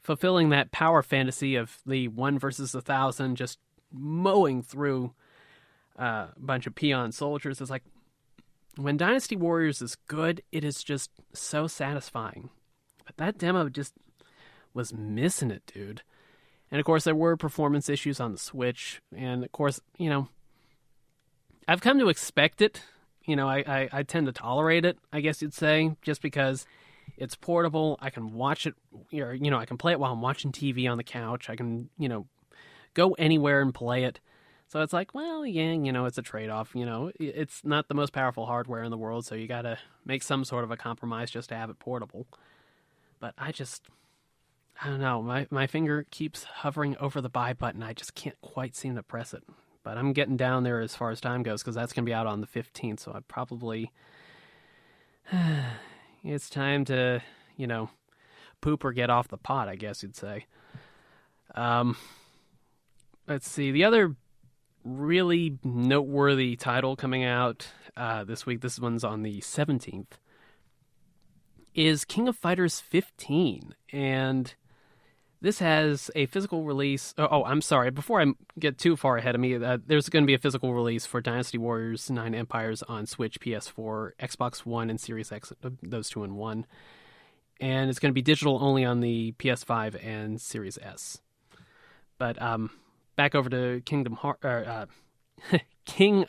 fulfilling that power fantasy of the 1 versus 1,000, just mowing through a bunch of peon soldiers. It's like when Dynasty Warriors is good, it is just so satisfying. But that demo just was missing it, dude. And of course, there were performance issues on the Switch. And of course, I've come to expect it. I tend to tolerate it, I guess you'd say, just because it's portable. I can watch it, I can play it while I'm watching TV on the couch. I can, go anywhere and play it. So it's like, well, yeah, it's a trade-off. It's not the most powerful hardware in the world, so you got to make some sort of a compromise just to have it portable. But I don't know. My finger keeps hovering over the buy button. I just can't quite seem to press it. But I'm getting down there as far as time goes because that's going to be out on the 15th, so I probably... it's time to, poop or get off the pot, I guess you'd say. Let's see. The other really noteworthy title coming out this week, this one's on the 17th, is King of Fighters 15. And this has a physical release. Oh, I'm sorry. Before I get too far ahead of me, there's going to be a physical release for Dynasty Warriors 9 Empires on Switch, PS4, Xbox One, and Series X, those 2 in 1. And it's going to be digital only on the PS5 and Series S. But back over to King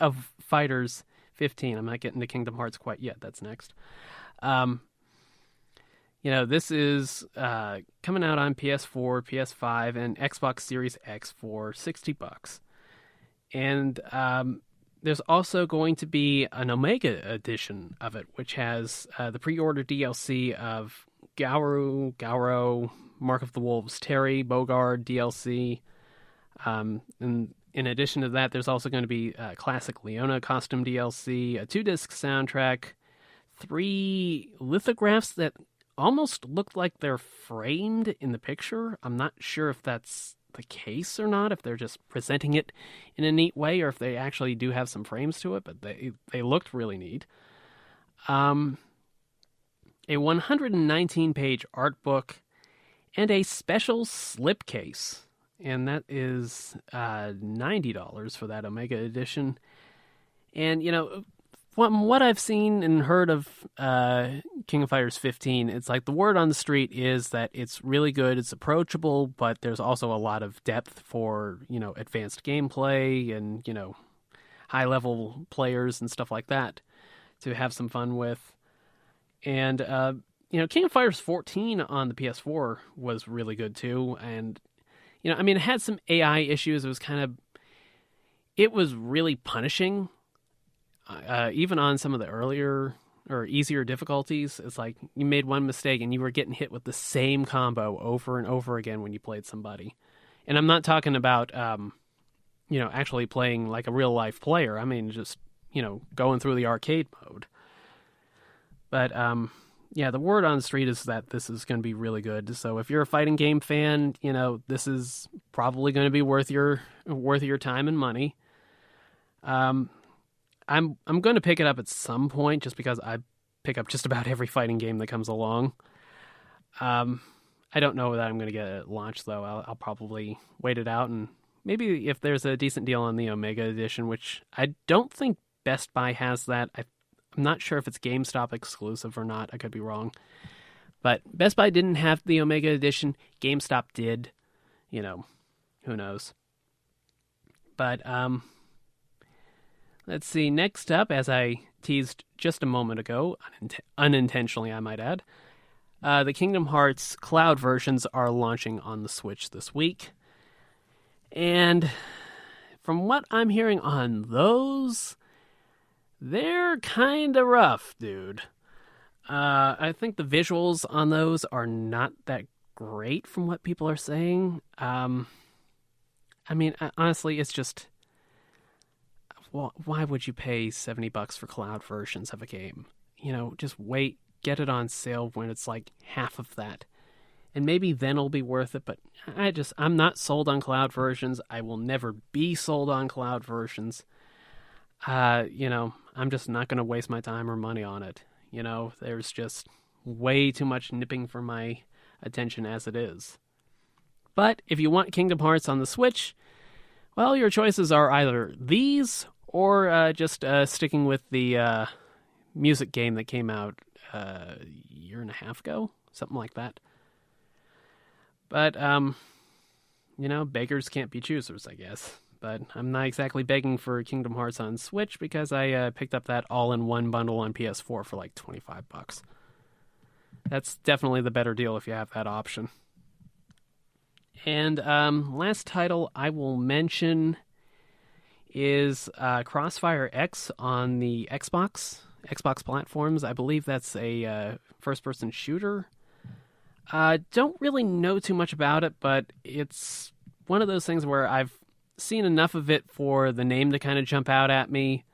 of Fighters 15. I'm not getting to Kingdom Hearts quite yet. That's next. This is coming out on PS4, PS5, and Xbox Series X for $60. And there's also going to be an Omega edition of it, which has the pre-order DLC of Gauro, Mark of the Wolves, Terry, Bogard DLC, and in addition to that, there's also going to be classic Leona costume DLC, a 2-disc soundtrack, 3 lithographs that almost look like they're framed in the picture. I'm not sure if that's the case or not, if they're just presenting it in a neat way, or if they actually do have some frames to it, but they looked really neat. A 119-page art book, and a special slipcase. And that is $90 for that Omega Edition. And, from what I've seen and heard of King of Fighters 15, it's like the word on the street is that it's really good, it's approachable, but there's also a lot of depth for, advanced gameplay and, high-level players and stuff like that to have some fun with. And, King of Fighters 14 on the PS4 was really good too. And, it had some AI issues. It was really punishing. Even on some of the earlier or easier difficulties, it's like you made one mistake and you were getting hit with the same combo over and over again when you played somebody. And I'm not talking about, actually playing like a real life player. I mean, just, going through the arcade mode. But, the word on the street is that this is going to be really good. So if you're a fighting game fan, this is probably going to be worth your time and money. I'm going to pick it up at some point just because I pick up just about every fighting game that comes along. I don't know that I'm going to get it at launch, though. I'll probably wait it out, and maybe if there's a decent deal on the Omega Edition, which I don't think Best Buy has that. I'm not sure if it's GameStop exclusive or not. I could be wrong. But Best Buy didn't have the Omega Edition. GameStop did. Who knows. But, let's see. Next up, as I teased just a moment ago, unintentionally I might add, the Kingdom Hearts cloud versions are launching on the Switch this week. And from what I'm hearing on those, they're kind of rough, dude. I think the visuals on those are not that great from what people are saying. Honestly, it's just... why would you pay $70 for cloud versions of a game? Just wait, get it on sale when it's like half of that. And maybe then it'll be worth it, but I'm not sold on cloud versions. I will never be sold on cloud versions. I'm just not going to waste my time or money on it. There's just way too much nipping for my attention as it is. But if you want Kingdom Hearts on the Switch, well, your choices are either these or just sticking with the music game that came out a year and a half ago, something like that. But, beggars can't be choosers, I guess. But I'm not exactly begging for Kingdom Hearts on Switch because I picked up that all-in-one bundle on PS4 for like $25. That's definitely the better deal if you have that option. And last title I will mention is Crossfire X on the Xbox platforms. I believe that's a first-person shooter. Don't really know too much about it, but it's one of those things where I've seen enough of it for the name to kind of jump out at me.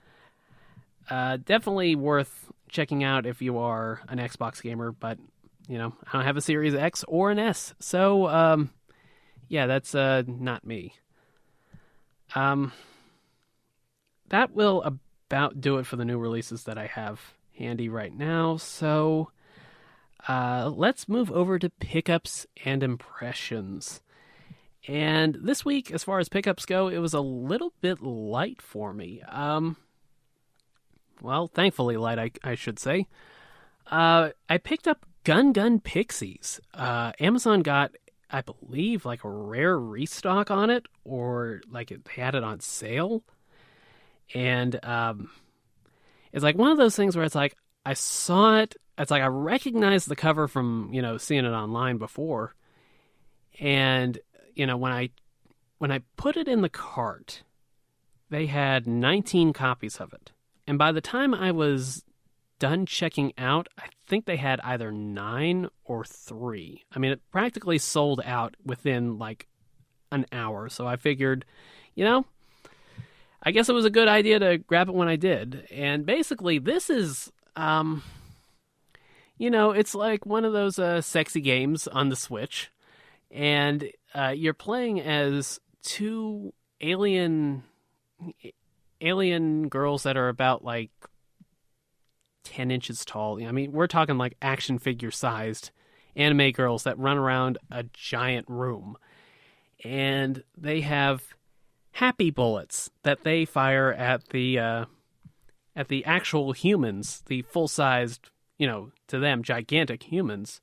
Definitely worth checking out if you are an Xbox gamer, but, I don't have a Series X or an S, so, that's not me. That will about do it for the new releases that I have handy right now, so let's move over to pickups and impressions. And this week, as far as pickups go, it was a little bit light for me. Thankfully light, I should say. I picked up Gun Pixies. Amazon got, I believe, like a rare restock on it, or like they had it on sale. And it's like one of those things where it's like, I saw it, it's like I recognized the cover from, seeing it online before. And, when I put it in the cart, they had 19 copies of it. And by the time I was done checking out, I think they had either 9 or 3. I mean, it practically sold out within like an hour. So I figured, I guess it was a good idea to grab it when I did. And basically, this is, it's like one of those sexy games on the Switch. And you're playing as two alien girls that are about like 10 inches tall. I mean, we're talking like action figure sized anime girls that run around a giant room. And they have happy bullets that they fire at the actual humans, the full-sized, to them gigantic humans.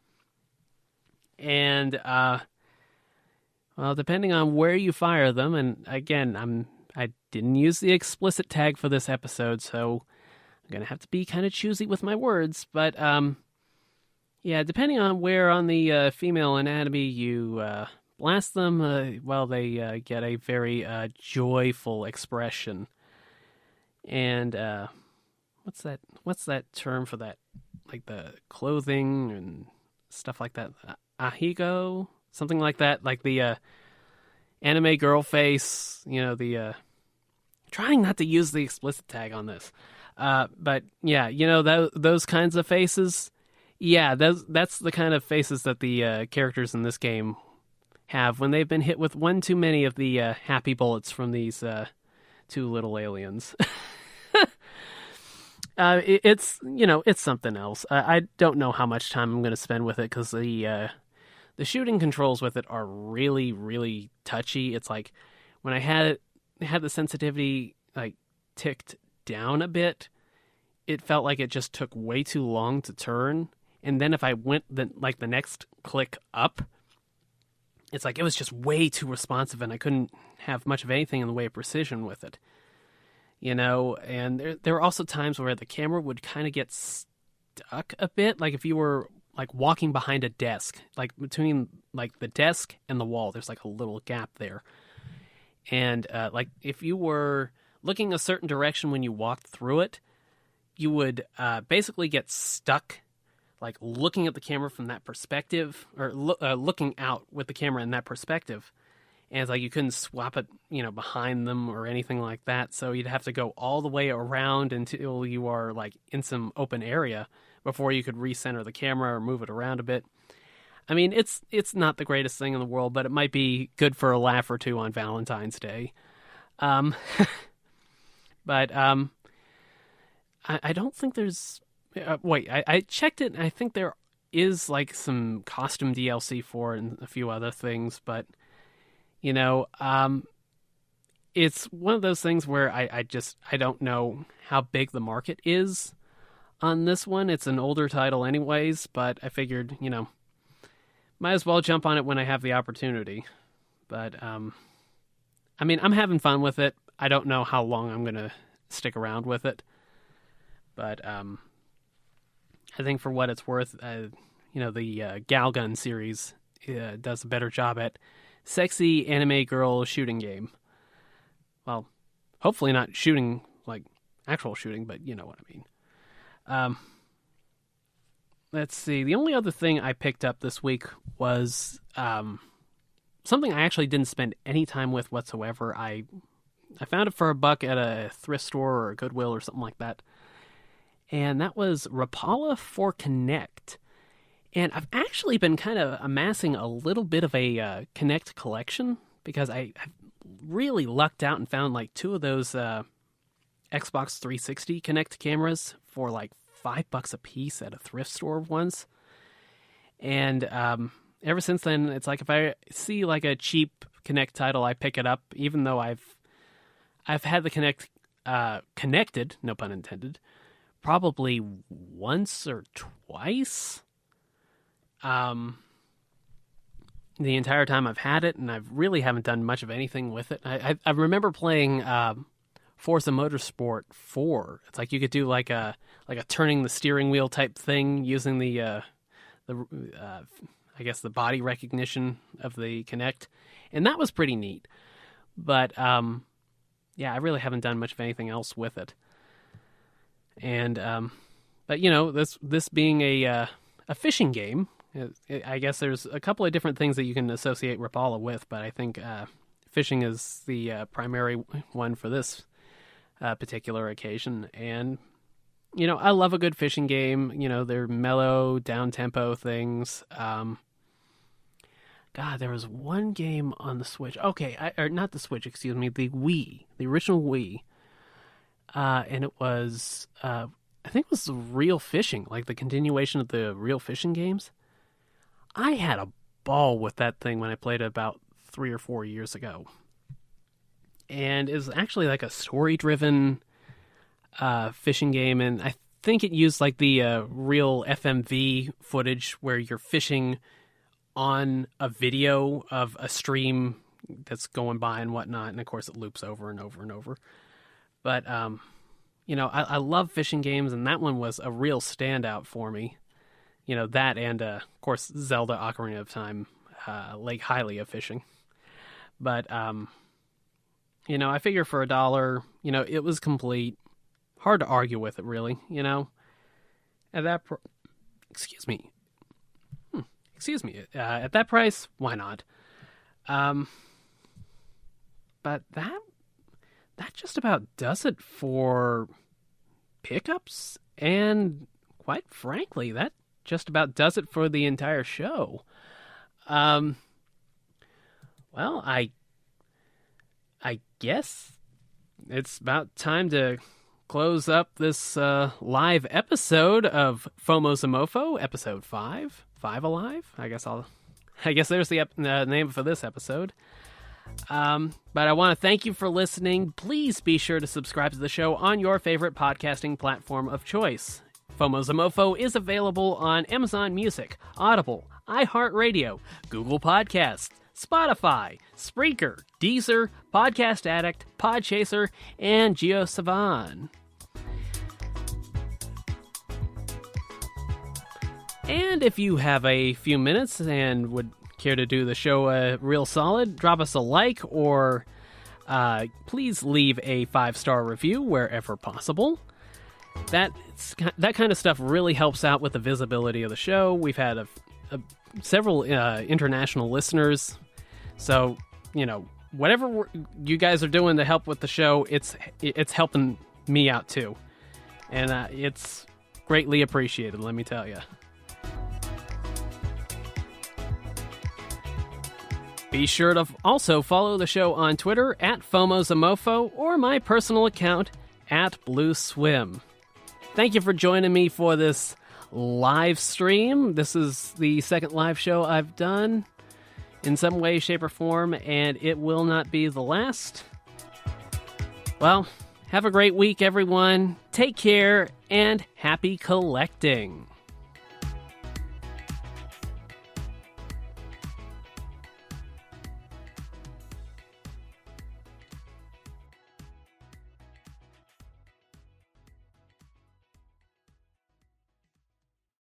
And well, depending on where you fire them, and again, I didn't use the explicit tag for this episode, so I'm gonna have to be kind of choosy with my words. But yeah, depending on where on the female anatomy you blast them, they get a very joyful expression. And what's that term for that? Like the clothing and stuff like that. Ahigo, something like that. Like the anime girl face. Trying not to use the explicit tag on this. But yeah, those kinds of faces. Yeah, that's the kind of faces that the characters in this game have when they've been hit with one too many of the happy bullets from these two little aliens. It's something else. I don't know how much time I'm going to spend with it because the shooting controls with it are really, really touchy. It's like when I had the sensitivity like ticked down a bit, it felt like it just took way too long to turn. And then if I went the next click up, it's like it was just way too responsive, and I couldn't have much of anything in the way of precision with it. And there were also times where the camera would kind of get stuck a bit, like if you were like walking behind a desk, like between like the desk and the wall, there's like a little gap there. And like if you were looking a certain direction when you walked through it, you would basically get stuck like looking at the camera from that perspective, or looking out with the camera in that perspective. And it's like you couldn't swap it, behind them or anything like that. So you'd have to go all the way around until you are like in some open area before you could recenter the camera or move it around a bit. I mean, it's not the greatest thing in the world, but it might be good for a laugh or two on Valentine's Day. But I don't think there's... wait, I checked it, and I think there is like some costume DLC for it and a few other things, but it's one of those things where I don't know how big the market is on this one. It's an older title anyways, but I figured, might as well jump on it when I have the opportunity. But, I mean, I'm having fun with it. I don't know how long I'm going to stick around with it. But, I think for what it's worth, the Galgun series does a better job at sexy anime girl shooting game. Well, hopefully not shooting, like actual shooting, but you know what I mean. Let's see. The only other thing I picked up this week was something I actually didn't spend any time with whatsoever. I found it for $1 at a thrift store or a Goodwill or something like that. And that was Rapala for Kinect. And I've actually been kind of amassing a little bit of a Kinect collection because I've really lucked out and found like 2 of those Xbox 360 Kinect cameras for like $5 a piece at a thrift store once. And ever since then, it's like if I see like a cheap Kinect title, I pick it up, even though I've had the Kinect connected, no pun intended, probably once or twice. The entire time I've had it, and I really haven't done much of anything with it. I remember playing Forza Motorsport 4. It's like you could do like a turning the steering wheel type thing using the I guess the body recognition of the Kinect, and that was pretty neat. But yeah, I really haven't done much of anything else with it. And but this being a fishing game, I guess there's a couple of different things that you can associate Rapala with, but I think fishing is the primary one for this particular occasion. And, I love a good fishing game. They're mellow, down-tempo things. God, there was one game on the Switch. Okay, or not the Switch, excuse me, the Wii, the original Wii. And it was, I think it was the Real Fishing, like the continuation of the Real Fishing games. I had a ball with that thing when I played it about 3 or 4 years ago. And it was actually like a story-driven fishing game, and I think it used like the real FMV footage where you're fishing on a video of a stream that's going by and whatnot, and of course it loops over and over and over. But, I love fishing games, and that one was a real standout for me. That and, of course, Zelda Ocarina of Time, Lake Hylia fishing. But, I figure for $1, it was complete. Hard to argue with it, really, At that excuse me. At that price, why not? But that just about does it for pickups, and quite frankly, that just about does it for the entire show. Well, I guess it's about time to close up this live episode of FOMO's a MOFO, episode 5. 5 Alive? I guess there's the name for this episode. But I want to thank you for listening. Please be sure to subscribe to the show on your favorite podcasting platform of choice. FOMO's a MOFO is available on Amazon Music, Audible, iHeartRadio, Google Podcasts, Spotify, Spreaker, Deezer, Podcast Addict, Podchaser, and GeoSavan. And if you have a few minutes and would care to do the show a real solid, drop us a like or please leave a 5-star review wherever possible. That kind of stuff really helps out with the visibility of the show. We've had several international listeners. So, whatever you guys are doing to help with the show, it's helping me out too. And it's greatly appreciated, let me tell you. Be sure to also follow the show on Twitter at FOMO's a MOFO or my personal account at BlueSwim. Thank you for joining me for this live stream. This is the second live show I've done in some way, shape, or form, and it will not be the last. Well, have a great week, everyone. Take care, and happy collecting.